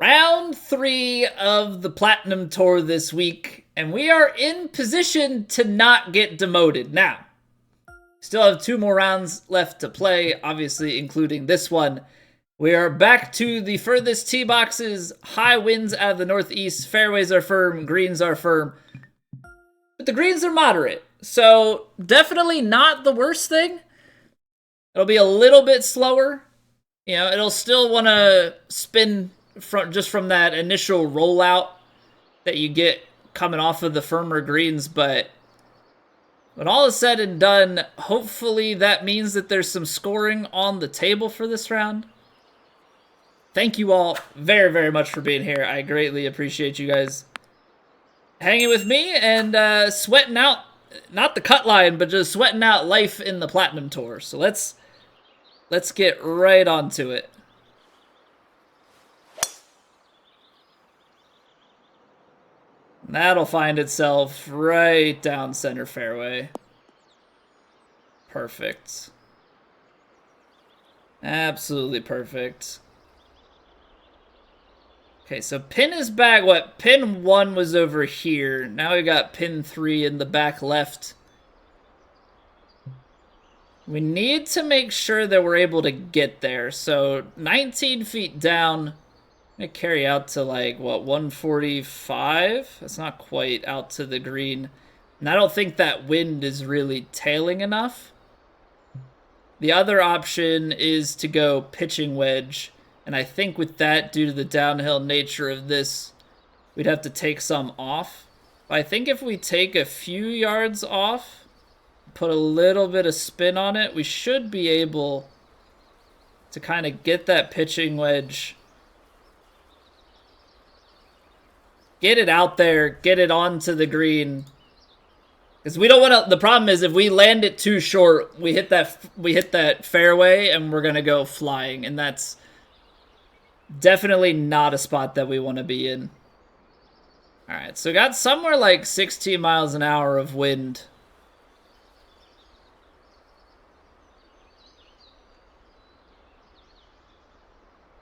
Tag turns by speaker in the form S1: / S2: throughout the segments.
S1: Round 3 of the Platinum Tour this week, and we are in position to not get demoted. Now, still have 2 more rounds left to play, obviously including this one. We are back to the furthest tee boxes, high winds out of the northeast, fairways are firm, greens are firm, but the greens are moderate. So definitely not the worst thing. It'll be a little bit slower. You know, it'll still want to spin from that initial rollout that you get coming off of the firmer greens, but when all is said and done, hopefully that means that there's some scoring on the table for this round. Thank you all very, very much for being here. I greatly appreciate you guys hanging with me and sweating out, not the cut line, but just sweating out life in the Platinum Tour. So let's get right onto it. That'll find itself right down center fairway. Perfect. Absolutely perfect. Okay, so pin is back. What? Pin 1 was over here. Now we got pin 3 in the back left. We need to make sure that we're able to get there. So 19 feet down. I'm going to carry out to like, what, 145? That's not quite out to the green. And I don't think that wind is really tailing enough. The other option is to go pitching wedge. And I think with that, due to the downhill nature of this, we'd have to take some off. I think if we take a few yards off, put a little bit of spin on it, we should be able to kind of get that pitching wedge, get it out there, get it onto the green. Because we don't want to. The problem is if we land it too short, we hit that fairway and we're gonna go flying, and that's definitely not a spot that we want to be in. All right, so got somewhere like 16 miles an hour of wind.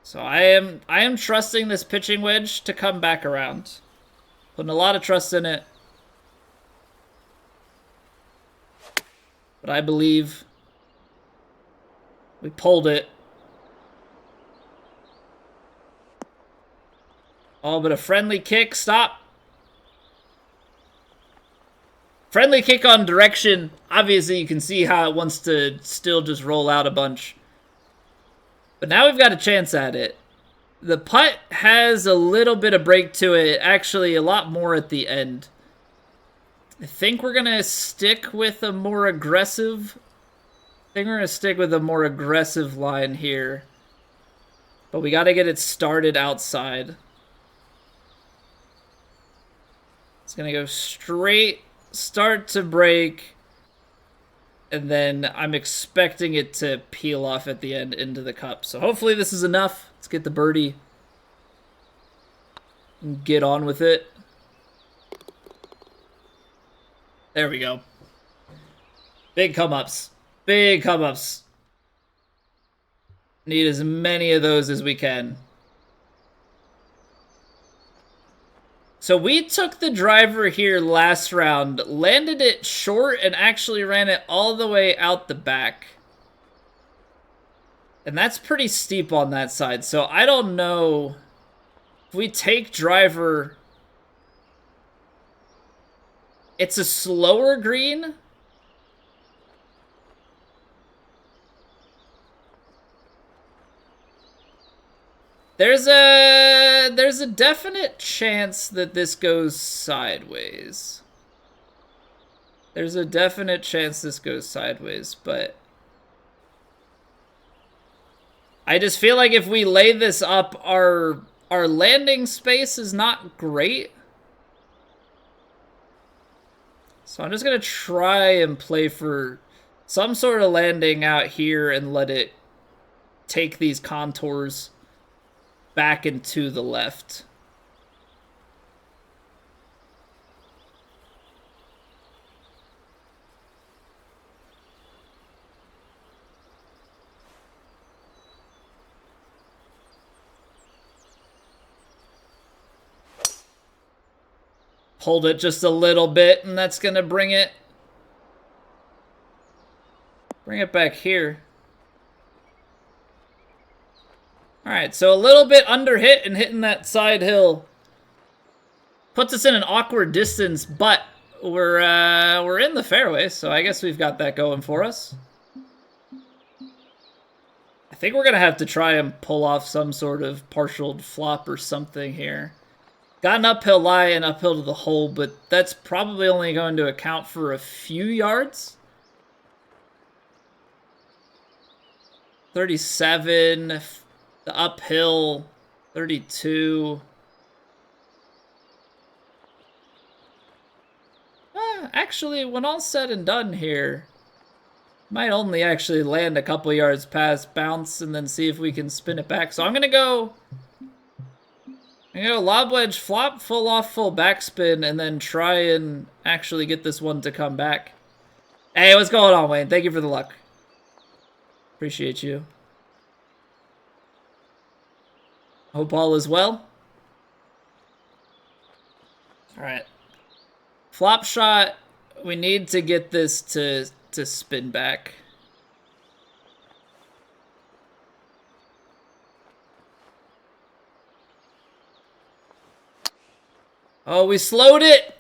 S1: So I am trusting this pitching wedge to come back around. Putting a lot of trust in it. But I believe we pulled it. Oh, but a friendly kick. Stop. Friendly kick on direction. Obviously, you can see how it wants to still just roll out a bunch. But now we've got a chance at it. The putt has a little bit of break to it. Actually, a lot more at the end. I think we're going to stick with a more aggressive... line here. But we got to get it started outside. It's going to go straight, start to break, and then I'm expecting it to peel off at the end into the cup. So hopefully this is enough. Let's get the birdie and get on with it. There we go. Big come-ups. Big come-ups. Need as many of those as we can. So we took the driver here last round, landed it short, and actually ran it all the way out the back. And that's pretty steep on that side. So I don't know if we take driver. It's a slower green. There's a definite chance that this goes sideways. There's a definite chance this goes sideways, but I just feel like if we lay this up, our landing space is not great. So I'm just going to try and play for some sort of landing out here and let it take these contours back and to the left. hold it just a little bit, and that's going to bring it back here. All right, so a little bit under hit and hitting that side hill puts us in an awkward distance, but we're in the fairway, so I guess we've got that going for us. I think we're gonna have to try and pull off some sort of partial flop or something here. Got an uphill lie and uphill to the hole, but that's probably only going to account for a few yards. 37, the uphill, 32. Actually, when all's said and done here, might only actually land a couple yards past bounce and then see if we can spin it back. So I'm gonna go lob wedge, flop, full off, full backspin, and then try and actually get this one to come back. Hey, what's going on, Wayne? Thank you for the luck. Appreciate you. Hope all is well. All right. Flop shot. We need to get this to spin back. Oh, we slowed it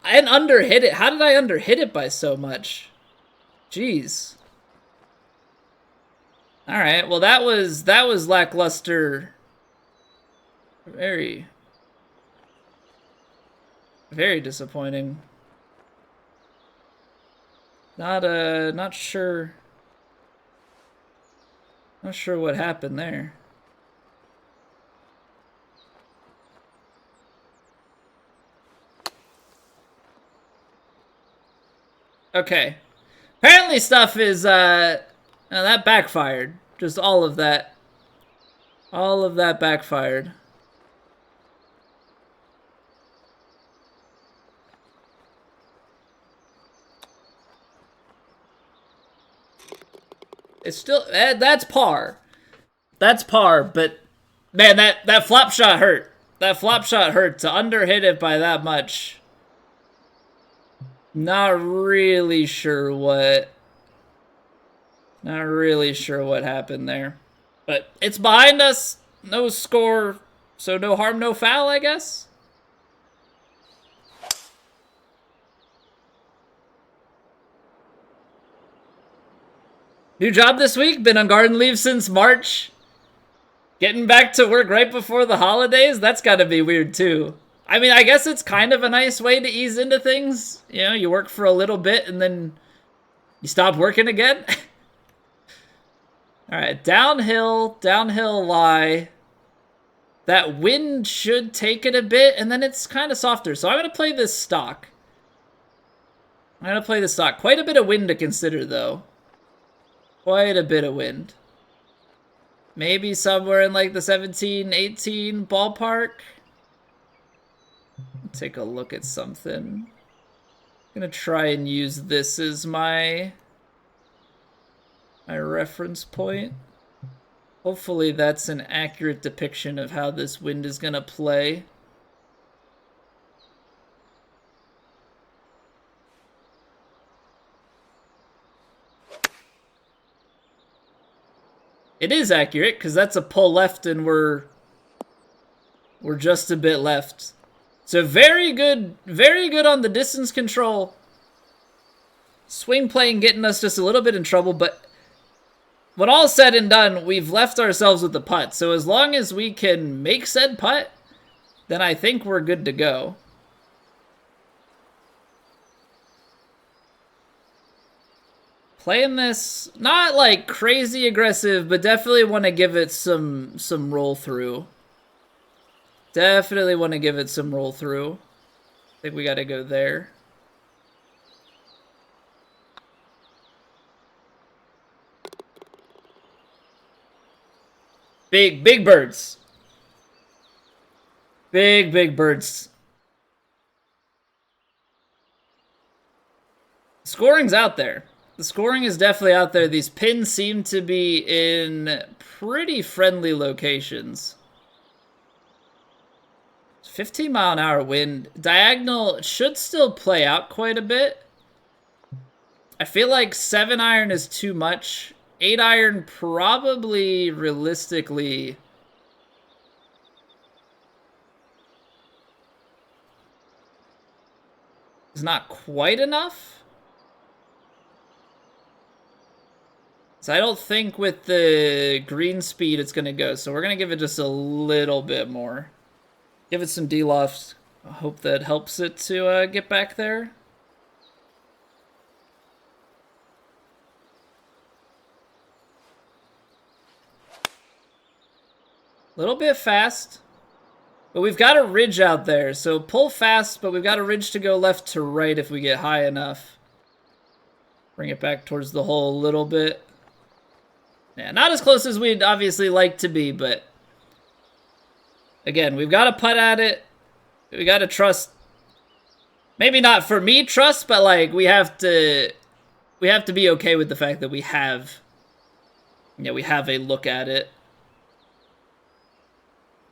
S1: and underhit it. How did I underhit it by so much? Jeez. All right. Well, that was lackluster. Very disappointing. Not sure what happened there. Okay. Apparently stuff is that backfired. Just all of that. All of that backfired. It's still that's par. That's par, but man, that flop shot hurt. That flop shot hurt. To underhit it by that much. Not really sure what happened there. But it's behind us. No score, so no harm, no foul, I guess. New job this week. Been on garden leave since March. Getting back to work right before the holidays. That's got to be weird too. I mean, I guess it's kind of a nice way to ease into things. You know, you work for a little bit and then you stop working again. All right, downhill lie. That wind should take it a bit, and then it's kind of softer. So I'm going to play this stock. Quite a bit of wind to consider, though. Quite a bit of wind. Maybe somewhere in like the 17, 18 ballpark. Take a look at something. I'm going to try and use this as my reference point. Hopefully that's an accurate depiction of how this wind is going to play. It is accurate because that's a pull left and we're just a bit left. So very good on the distance control. Swing playing getting us just a little bit in trouble, but when all's said and done, we've left ourselves with the putt. So as long as we can make said putt, then I think we're good to go. Playing this, not like crazy aggressive, but definitely want to give it some roll through. Definitely want to give it some roll through. I think we got to go there. Big birds. Big birds. Scoring's out there. The scoring is definitely out there. These pins seem to be in pretty friendly locations. 15-mile-an-hour wind. Diagonal should still play out quite a bit. I feel like 7-iron is too much. 8-iron probably realistically is not quite enough. So I don't think with the green speed it's going to go. So we're going to give it just a little bit more. Give it some D-loft. I hope that helps it to get back there. A little bit fast. But we've got a ridge out there. So pull fast, but we've got a ridge to go left to right if we get high enough. Bring it back towards the hole a little bit. Yeah, not as close as we'd obviously like to be, but again, we've got to putt at it. We got to trust. Maybe not for me trust, but like we have to be okay with the fact that we have a look at it.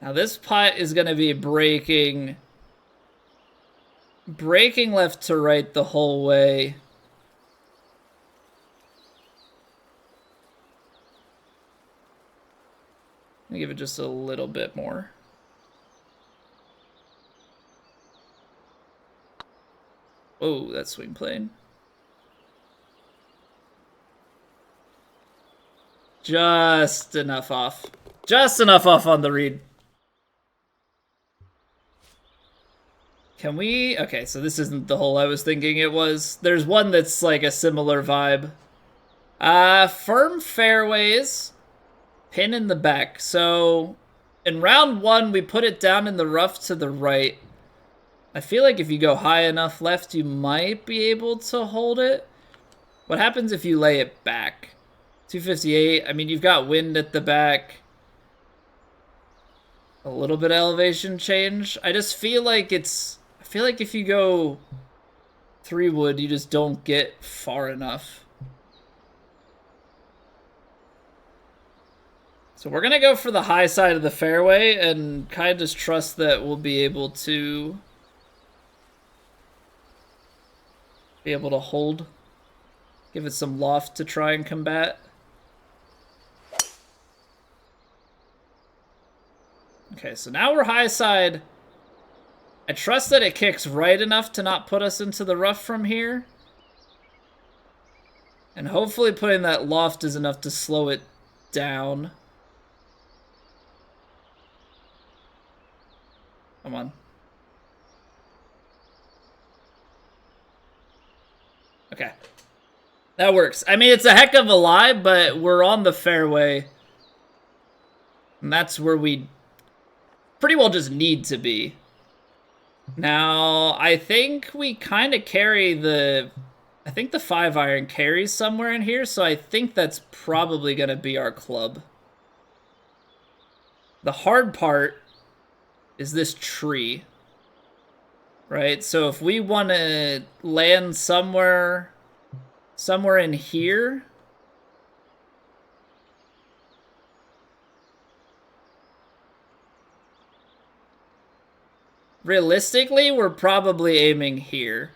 S1: Now this putt is going to be breaking left to right the whole way. Let me give it just a little bit more. Oh, that swing plane. Just enough off. Just enough off on the read. Can we... Okay, so this isn't the hole I was thinking it was. There's one that's like a similar vibe. Firm fairways. Pin in the back. So in round one, we put it down in the rough to the right. I feel like if you go high enough left, you might be able to hold it. What happens if you lay it back? 258. I mean, you've got wind at the back. A little bit of elevation change. I just feel like it's... I feel like if you go 3-wood, you just don't get far enough. So we're going to go for the high side of the fairway and kind of just trust that we'll be able to hold. Give it some loft to try and combat. Okay, so now we're high side. I trust that it kicks right enough to not put us into the rough from here. And hopefully putting that loft is enough to slow it down. Come on. Okay. That works. I mean, it's a heck of a lie, but we're on the fairway. And that's where we pretty well just need to be. Now, I think we kind of carry the... I think the 5-iron carries somewhere in here, so I think that's probably going to be our club. The hard part is this tree, right? So if we want to land somewhere in here, realistically, we're probably aiming here,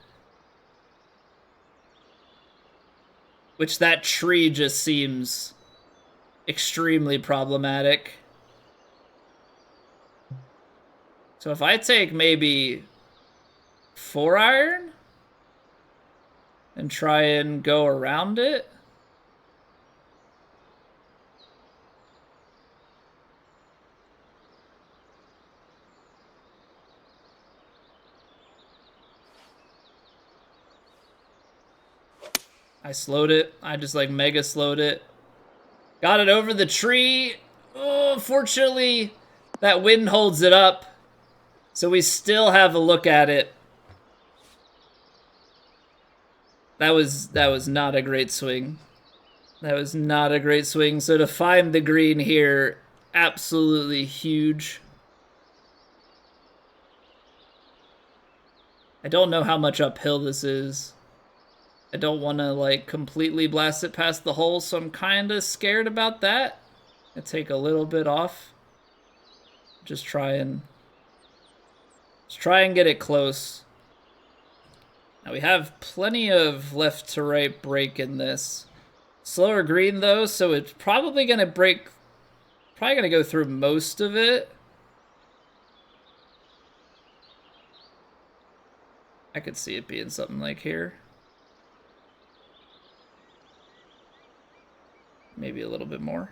S1: which that tree just seems extremely problematic. So if I take maybe 4-iron and try and go around it. I slowed it. I just like mega slowed it. Got it over the tree. Oh, fortunately, that wind holds it up. So we still have a look at it. That was not a great swing. That was not a great swing. So to find the green here, absolutely huge. I don't know how much uphill this is. I don't want to like completely blast it past the hole, so I'm kind of scared about that. I take a little bit off. Just try and Let's try and get it close. Now we have plenty of left to right break in this. Slower green though, so it's probably gonna break, probably gonna go through most of it. I could see it being something like here. Maybe a little bit more.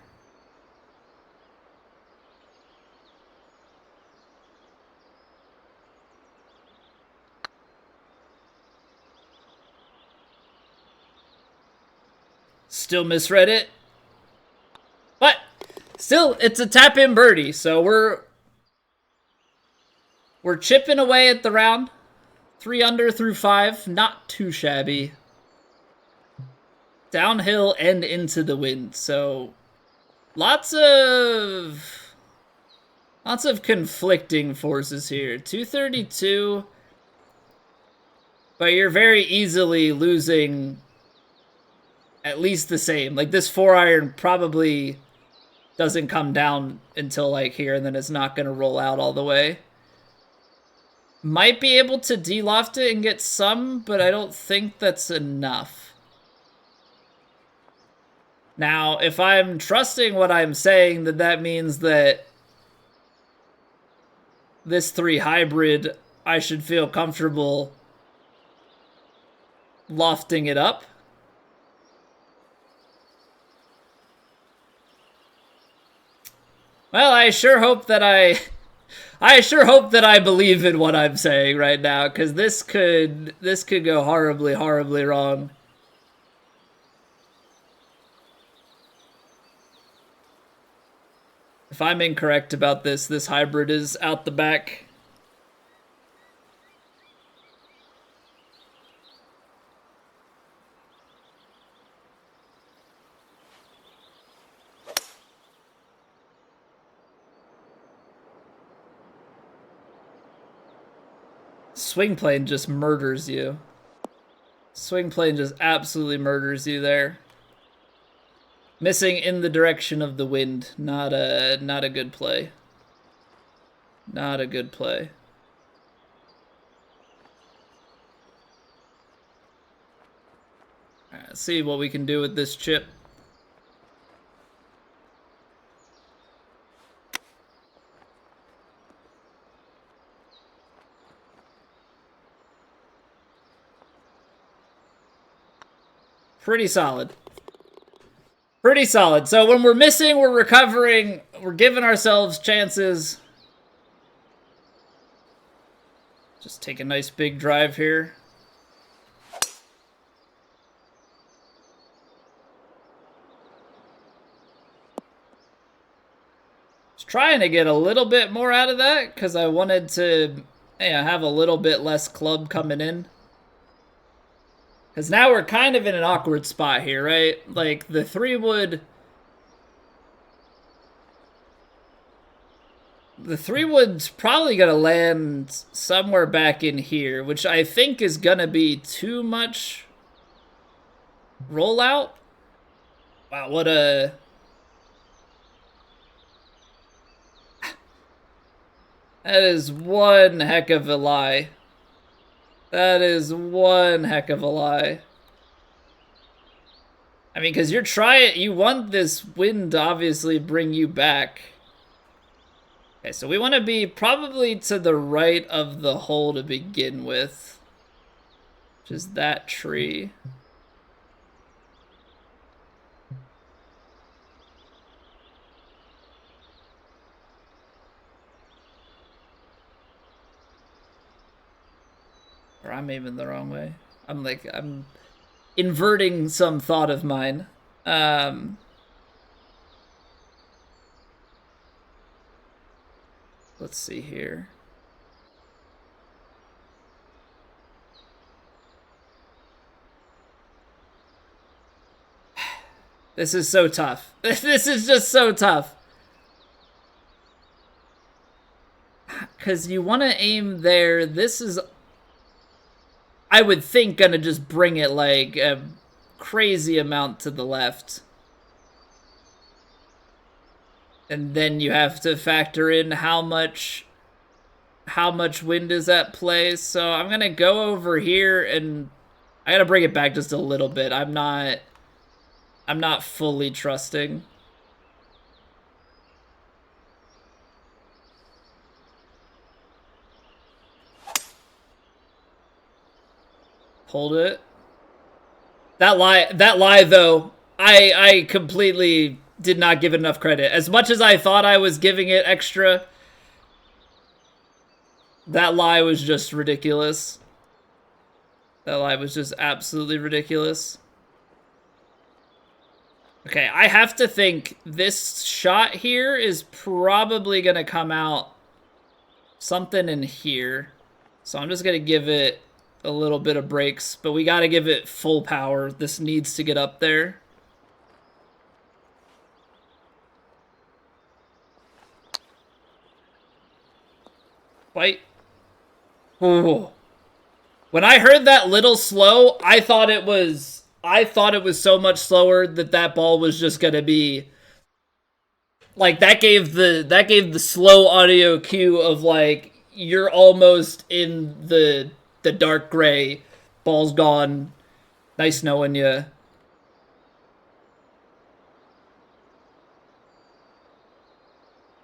S1: Still misread it. But still, it's a tap-in birdie, so we're chipping away at the round. 3 under through 5, not too shabby. Downhill and into the wind, so lots of conflicting forces here. 232, but you're very easily losing at least the same. Like this 4-iron probably doesn't come down until like here, and then it's not going to roll out all the way. Might be able to de-loft it and get some, but I don't think that's enough. Now, if I'm trusting what I'm saying, then that means that this 3 hybrid, I should feel comfortable lofting it up. Well, I sure hope that I believe in what I'm saying right now, because this could go horribly, horribly wrong. If I'm incorrect about this, this hybrid is out the back. Swing plane just murders you. Swing plane just absolutely murders you there. Missing in the direction of the wind. Not a good play. Not a good play. All right, let's see what we can do with this chip. Pretty solid. Pretty solid. So when we're missing, we're recovering, we're giving ourselves chances. Just take a nice big drive here. Just trying to get a little bit more out of that because I wanted to have a little bit less club coming in. Because now we're kind of in an awkward spot here, right? Like, the 3-wood... The 3-wood's probably going to land somewhere back in here, which I think is going to be too much rollout. Wow, what a... That is one heck of a lie. That is one heck of a lie. I mean, because you want this wind to obviously bring you back. Okay, so we want to be probably to the right of the hole to begin with. Which is that tree. Or I'm aiming the wrong way. I'm inverting some thought of mine. Let's see here. This is so tough. This is just so tough. Because you want to aim there. This is... I would think gonna just bring it like a crazy amount to the left. And then you have to factor in how much how much wind is at play. So I'm going to go over here and I got to bring it back just a little bit. I'm not fully trusting. Hold it. That lie though, I completely did not give it enough credit. As much as I thought I was giving it extra, that lie was just ridiculous. That lie was just absolutely ridiculous. Okay, I have to think this shot here is probably going to come out something in here. So I'm just going to give it a little bit of brakes, but we got to give it full power. This needs to get up there. Fight. Ooh. When I heard that little slow, I thought it was so much slower that ball was just going to be like that gave the slow audio cue of like you're almost in the dark gray, ball's gone. Nice knowing you.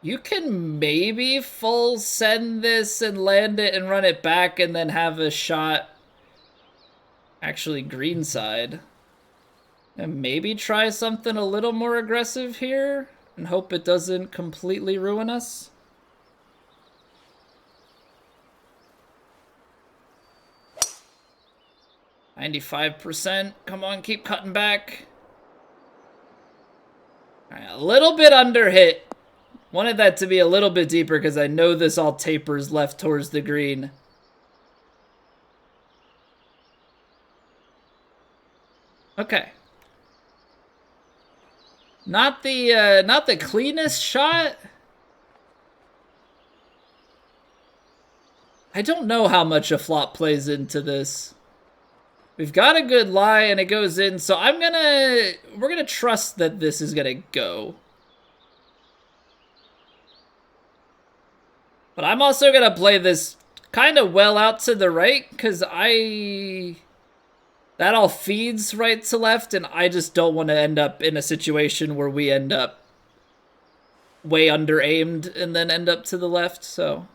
S1: You can maybe full send this and land it and run it back and then have a shot actually greenside. And maybe try something a little more aggressive here and hope it doesn't completely ruin us. %. Come on, keep cutting back. All right, a little bit under hit. Wanted that to be a little bit deeper because I know this all tapers left towards the green. Okay. Not the cleanest shot. I don't know how much a flop plays into this. We've got a good lie and it goes in, so we're gonna trust that this is gonna go. But I'm also gonna play this kind of well out to the right because that all feeds right to left, and I just don't want to end up in a situation where we end up way under aimed and then end up to the left, so.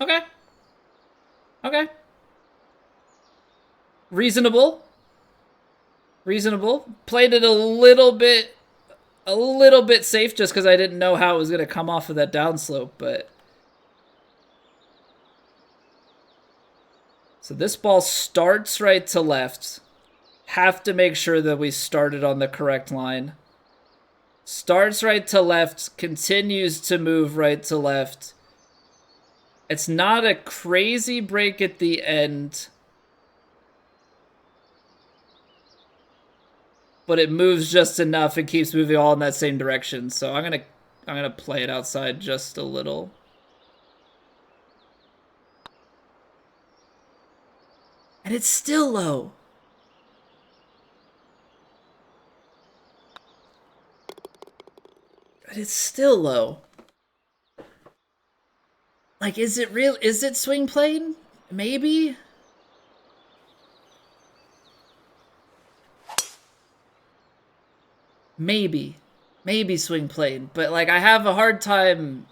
S1: Okay. Okay. Reasonable. Reasonable. Played it a little bit safe just because I didn't know how it was going to come off of that downslope, but. So this ball starts right to left. Have to make sure that we started on the correct line. Starts right to left, continues to move right to left. It's not a crazy break at the end. But it moves just enough and keeps moving all in that same direction. So I'm gonna play it outside just a little. And it's still low. But it's still low. Like, is it real? Is it swing playing? Maybe? Maybe. Maybe swing playing. But, like, I have a hard time.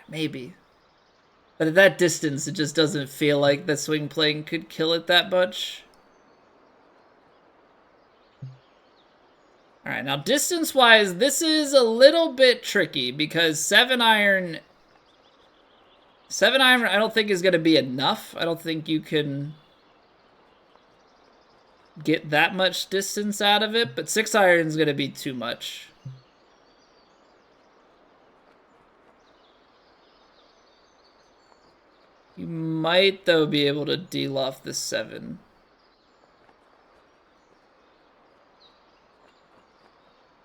S1: Maybe. But at that distance, it just doesn't feel like the swing playing could kill it that much. All right, now distance-wise, this is a little bit tricky because 7-iron I don't think is going to be enough. I don't think you can get that much distance out of it, but 6-iron is going to be too much. You might, though, be able to deal off the 7.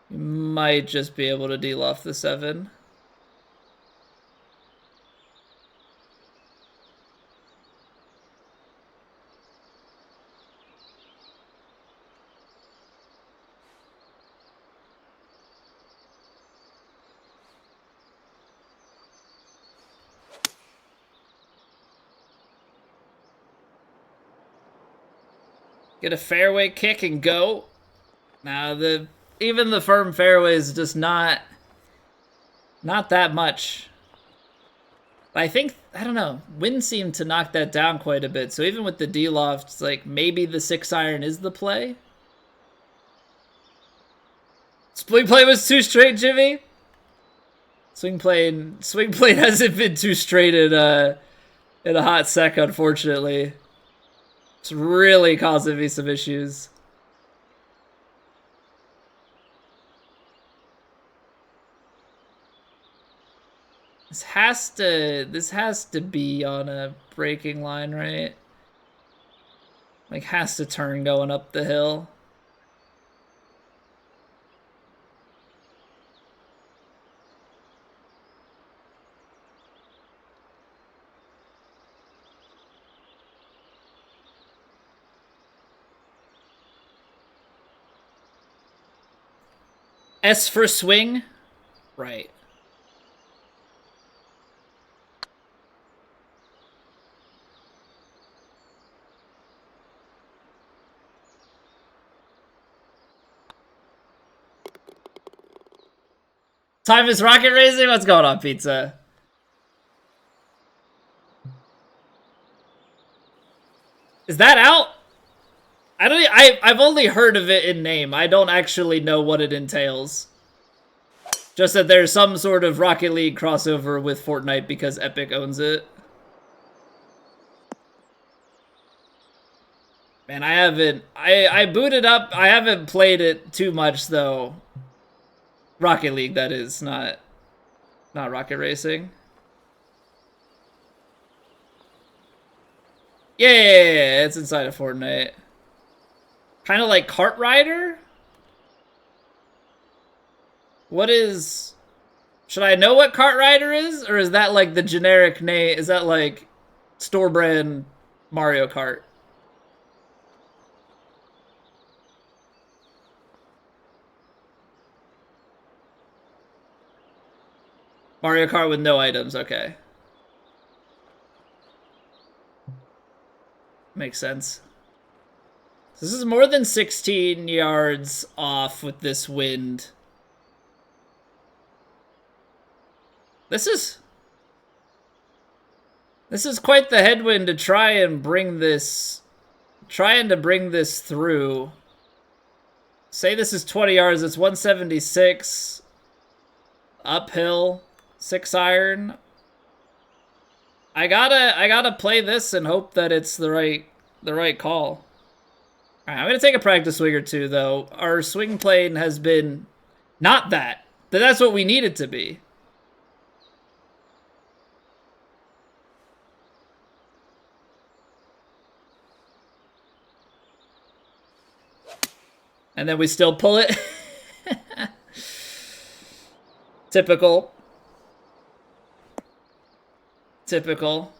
S1: You Might just be able to deal off the 7. Get a fairway kick and go. Now even the firm fairway is just not that much. I think, I don't know, wind seemed to knock that down quite a bit. So even with the D-loft, it's like maybe the 6-iron is the play. Swing play was too straight, Jimmy. Swing plane hasn't been too straight in a hot sec, unfortunately. It's really causing me some issues. This has to be on a braking line, right? Like, has to turn going up the hill. S for swing? Right. Time is rocket racing? What's going on, pizza? Is that out? I've only heard of it in name. I don't actually know what it entails. Just that there's some sort of Rocket League crossover with Fortnite because Epic owns it. Man, I booted up. I haven't played it too much though. Rocket League, that is, not Rocket Racing. Yeah, it's inside of Fortnite. Kind of like Kart Rider? What is... Should I know what Kart Rider is? Or is that like the generic name? Is that like store brand Mario Kart? Mario Kart with no items, okay. Makes sense. This is more than 16 yards off with this wind. This is quite the headwind to try and bring this through. Say this is 20 yards, it's 176 uphill, 6-iron. I gotta play this and hope that it's the right call. All right, I'm gonna take a practice swing or two though. Our swing plane has been not that. That's what we need it to be. And then we still pull it. Typical. Typical.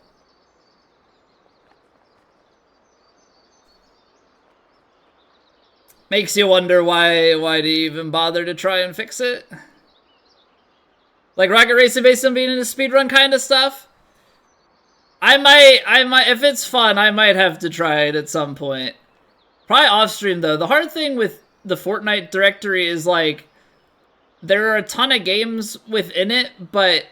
S1: Makes you wonder why do you even bother to try and fix it? Like Rocket Racing based on being in a speedrun kind of stuff? I might, if it's fun, I might have to try it at some point. Probably off stream though. The hard thing with the Fortnite directory is like, there are a ton of games within it, but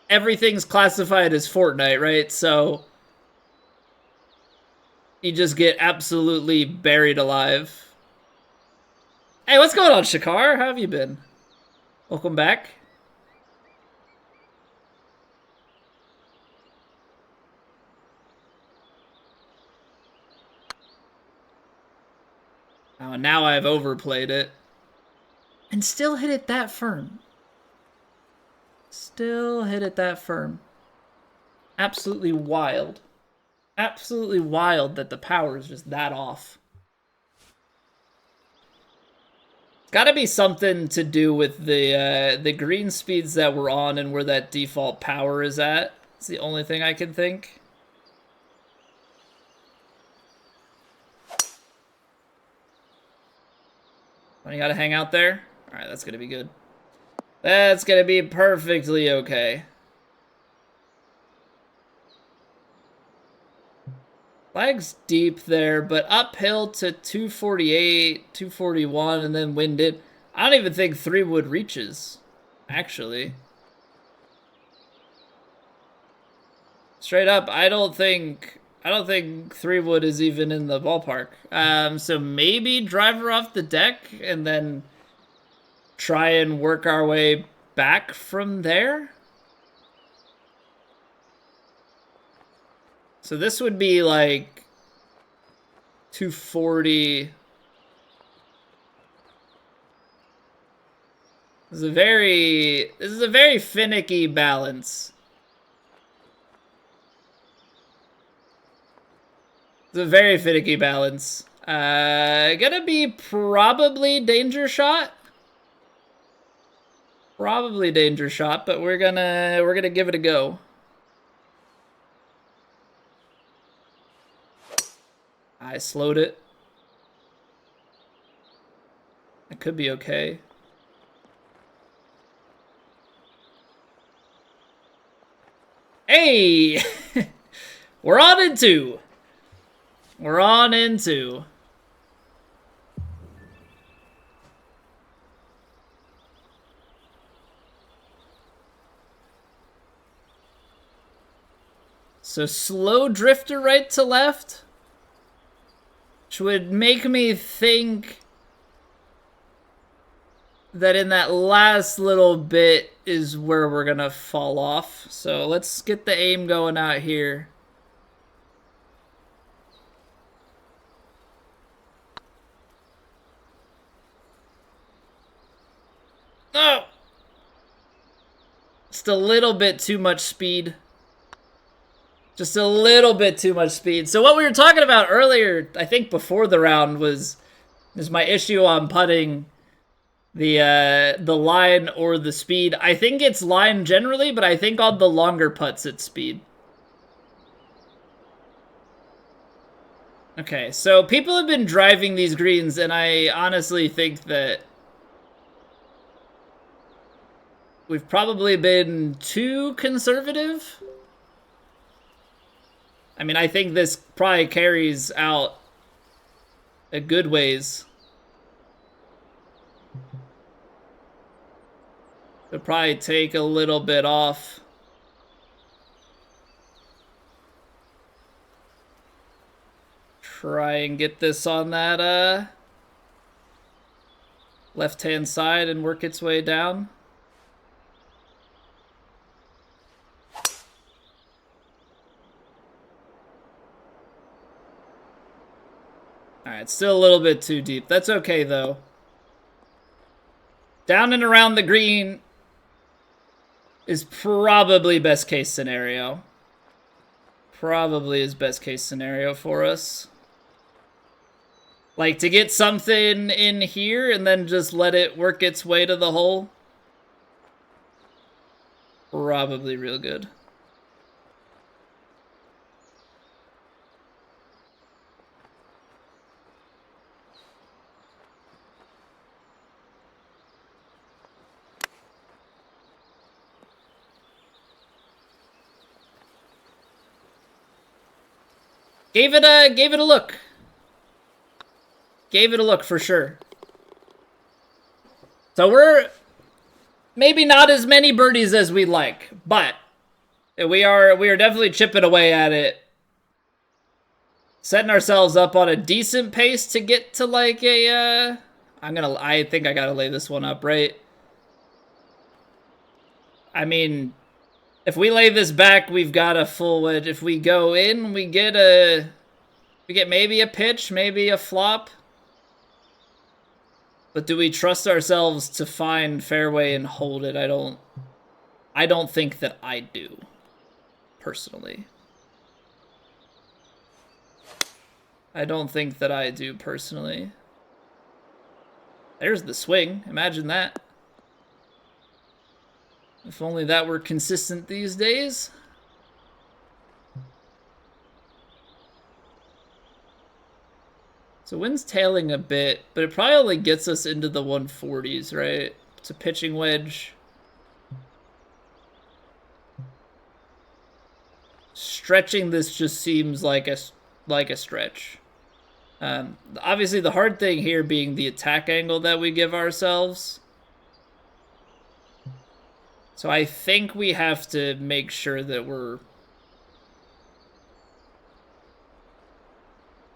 S1: everything's classified as Fortnite, right? So you just get absolutely buried alive. Hey, what's going on, Shakar? How have you been? Welcome back. Oh, now I've overplayed it. And still hit it that firm. Still hit it that firm. Absolutely wild. Absolutely wild that the power is just that off. Gotta be something to do with the green speeds that we're on and where that default power is at. It's the only thing I can think. Oh, you gotta hang out there? Alright, that's gonna be good. That's gonna be perfectly okay. Flag's deep there, but uphill to 248, 241, and then winded. I don't even think 3-wood reaches, actually. Straight up, I don't think 3-wood is even in the ballpark. So maybe driver off the deck and then try and work our way back from there. So this would be like 240. This is a very finicky balance. It's a very finicky balance. Gonna be probably danger shot. Probably danger shot, but we're gonna give it a go. I slowed it. It could be okay. Hey! We're on in two. We're on in two. So slow drifter right to left, which would make me think that in that last little bit is where we're gonna fall off. So let's get the aim going out here. Oh! Just a little bit too much speed. Just a little bit too much speed. So what we were talking about earlier, I think before the round, was my issue on putting the line or the speed. I think it's line generally, but I think on the longer putts it's speed. Okay, so people have been driving these greens, and I honestly think that we've probably been too conservative. I mean, I think this probably carries out a good ways. It'll probably take a little bit off. Try and get this on that left-hand side and work its way down. Alright, still a little bit too deep. That's okay, though. Down and around the green is probably best case scenario. Probably is best case scenario for us. Like, to get something in here and then just let it work its way to the hole. Probably real good. Gave it a look. Gave it a look for sure. So we're maybe not as many birdies as we'd like, but we are definitely chipping away at it. Setting ourselves up on a decent pace to get to like a I think I gotta lay this one up, right? I mean, if we lay this back, we've got a full wedge. If we go in, we get maybe a pitch, maybe a flop. But do we trust ourselves to find fairway and hold it? I don't think that I do, personally. I don't think that I do, personally. There's the swing. Imagine that. If only that were consistent these days. So wind's tailing a bit, but it probably only gets us into the 140s, right? It's a pitching wedge. Stretching this just seems like a stretch. Obviously, the hard thing here being the attack angle that we give ourselves. So I think we have to make sure that we're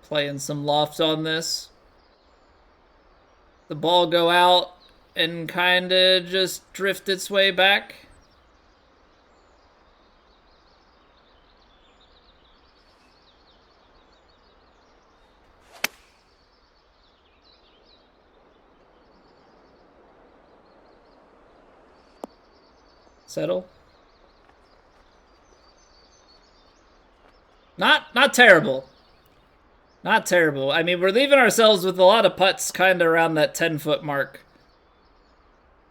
S1: playing some loft on this. The ball go out and kind of just drift its way back. Settle. Not terrible. Not terrible. I mean, we're leaving ourselves with a lot of putts kind of around that 10-foot mark.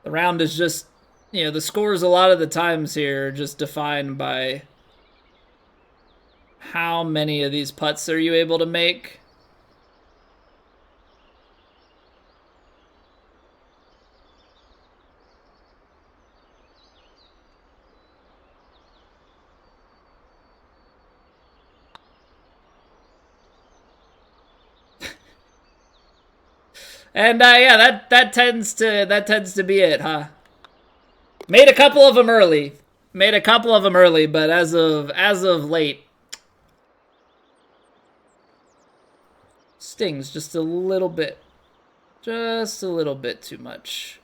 S1: The round is just, you know, the scores a lot of the times here are just defined by how many of these putts are you able to make. And yeah, that tends to be it, huh? Made a couple of them early. But as of late, stings just a little bit. Just a little bit too much.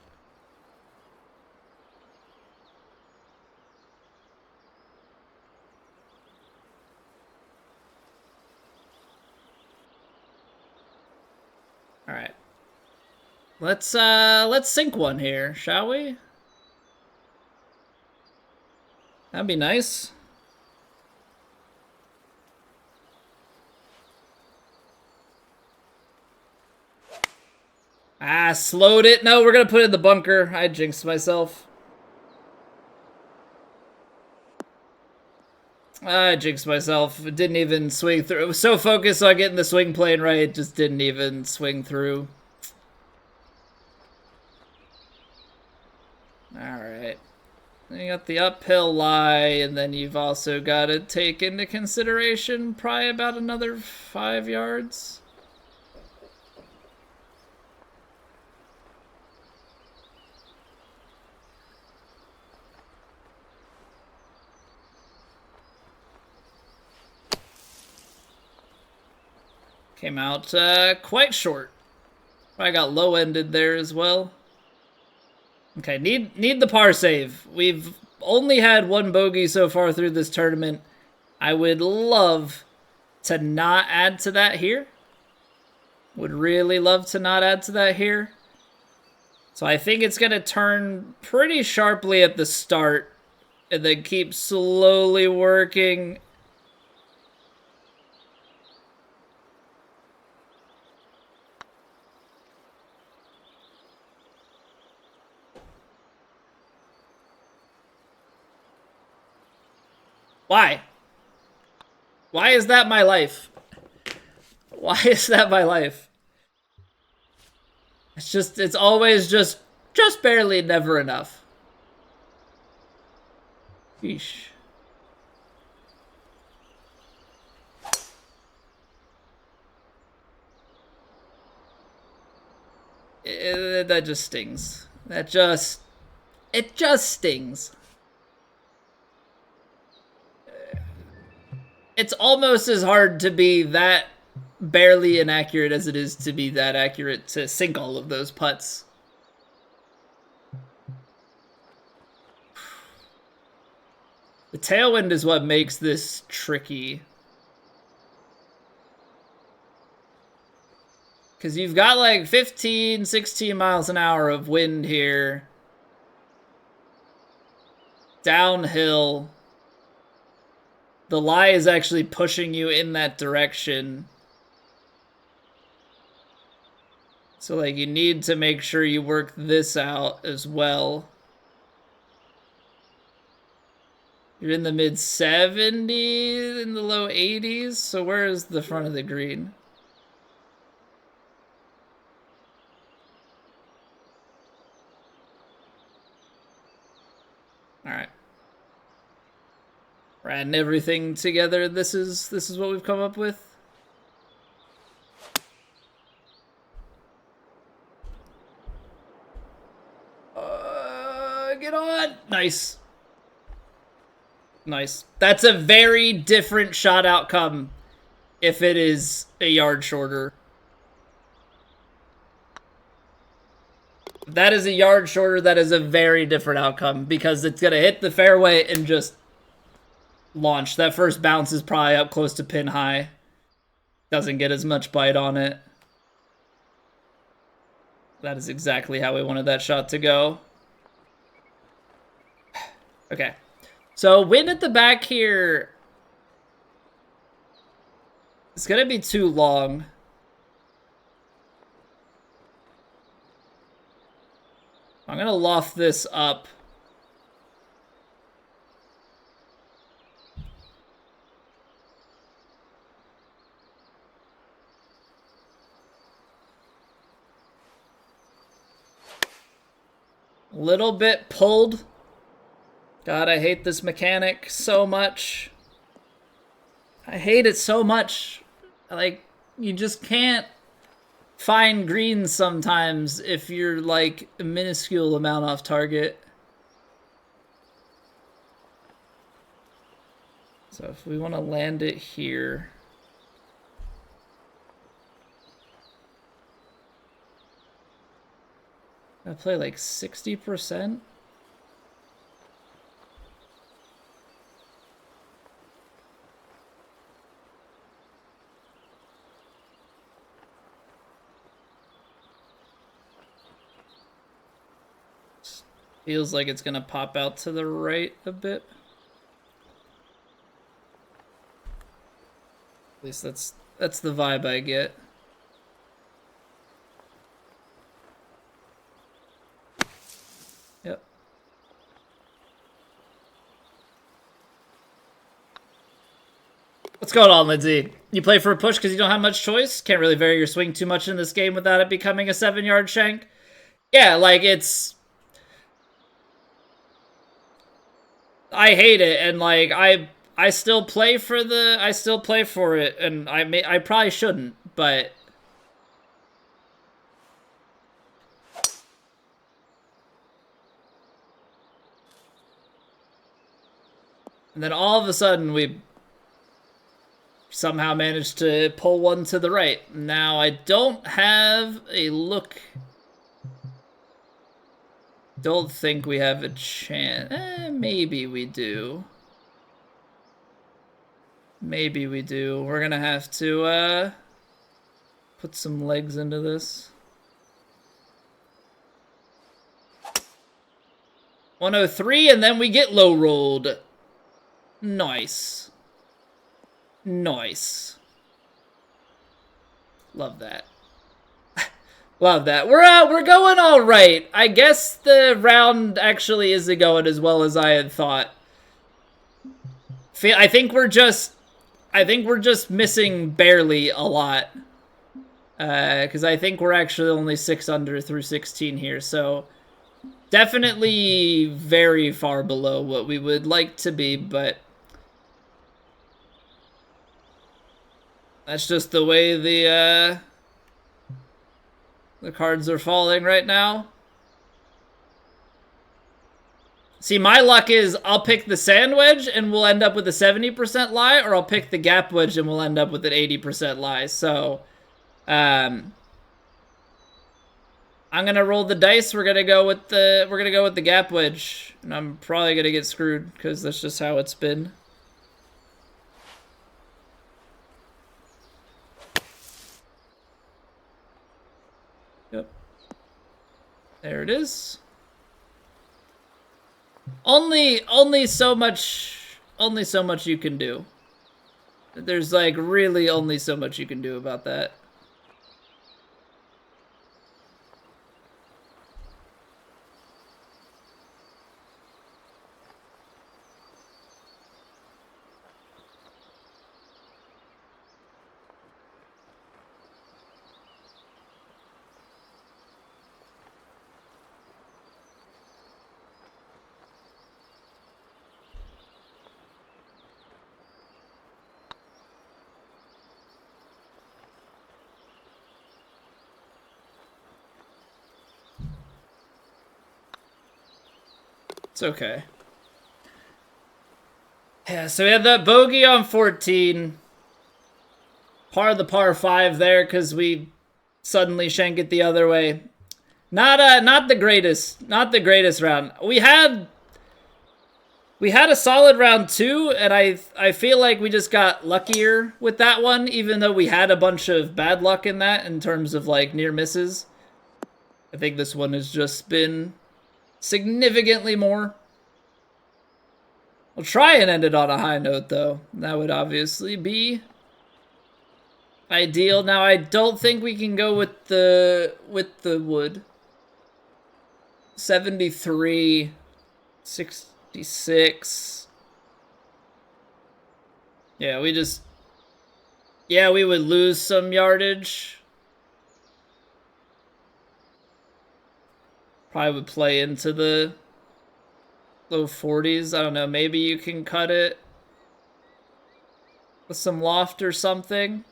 S1: All right. Let's sink one here, shall we? That'd be nice. Ah, slowed it. No, we're gonna put it in the bunker. I jinxed myself. I jinxed myself. It didn't even swing through. It was so focused on getting the swing plane right, it just didn't even swing through. Alright. You got the uphill lie, and then you've also got to take into consideration probably about another 5 yards. Came out quite short. I got low-ended there as well. Okay, need the par save. We've only had one bogey so far through this tournament. I would love to not add to that here. Would really love to not add to that here. So I think it's going to turn pretty sharply at the start and then keep slowly working. Why? Why is that my life? Why is that my life? It's always just barely never enough. Yeesh. That just stings. It just stings. It's almost as hard to be that barely inaccurate as it is to be that accurate to sink all of those putts. The tailwind is what makes this tricky. Because you've got like 15, 16 miles an hour of wind here. Downhill. The lie is actually pushing you in that direction. So, like, you need to make sure you work this out as well. You're in the mid-70s, in the low 80s, so where is the front of the green? All right. We're adding everything together. This is what we've come up with. Get on. Nice. Nice. That's a very different shot outcome if it is a yard shorter. If that is a yard shorter, that is a very different outcome because it's going to hit the fairway and just launch. That first bounce is probably up close to pin high. Doesn't get as much bite on it. That is exactly how we wanted that shot to go. Okay. So wind at the back here. It's going to be too long. I'm going to loft this up. Little bit pulled. God, I hate this mechanic so much. I hate it so much. Like, you just can't find greens sometimes if you're, like, a minuscule amount off target. So if we want to land it here... I play like 60%. Feels like it's gonna pop out to the right a bit. At least that's the vibe I get. Yep. What's going on, Lindsay? You play for a push because you don't have much choice? Can't really vary your swing too much in this game without it becoming a 7-yard shank? Yeah, like, it's... I hate it, and, like, I still play for it, and I probably shouldn't, but... And then all of a sudden, we somehow managed to pull one to the right. Now, I don't have a look. Don't think we have a chance. Maybe we do. Maybe we do. We're gonna have to put some legs into this. 103, and then we get low rolled. Nice. Nice. Love that. Love that. We're going all right. I guess the round actually isn't going as well as I had thought. I think we're just missing barely a lot. Because I think we're actually only 6 under through 16 here, so definitely very far below what we would like to be, but that's just the way the cards are falling right now. See, my luck is I'll pick the sand wedge and we'll end up with a 70% lie, or I'll pick the gap wedge and we'll end up with an 80% lie. So, I'm gonna roll the dice. We're gonna go with the gap wedge, and I'm probably gonna get screwed because that's just how it's been. Yep. There it is. Only so much you can do. There's like really only so much you can do about that. It's okay. Yeah, so we had that bogey on 14. Par the par 5 there because we suddenly shank it the other way. Not the greatest round. We had a solid round 2, and I feel like we just got luckier with that one, even though we had a bunch of bad luck in that in terms of like near misses. I think this one has just been significantly more. We'll try and end it on a high note, though. That would obviously be ideal. Now, I don't think we can go with the wood. 73, 66. Yeah, we would lose some yardage. Probably would play into the low 40s. I don't know. Maybe you can cut it with some loft or something.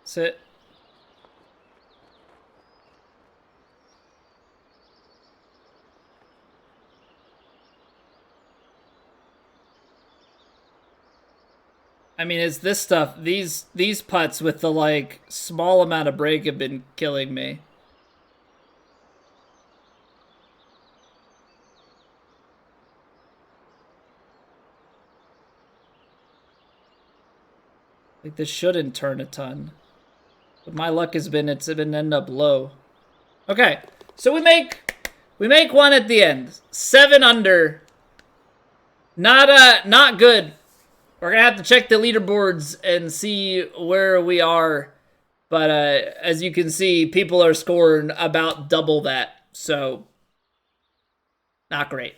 S1: Sit. I mean, it's this stuff. These putts with the like small amount of break have been killing me. Like this shouldn't turn a ton. But my luck has been it's been end up low. Okay, so we make one at the end. 7 under. Not good. We're gonna have to check the leaderboards and see where we are. But as you can see, people are scoring about double that. So not great.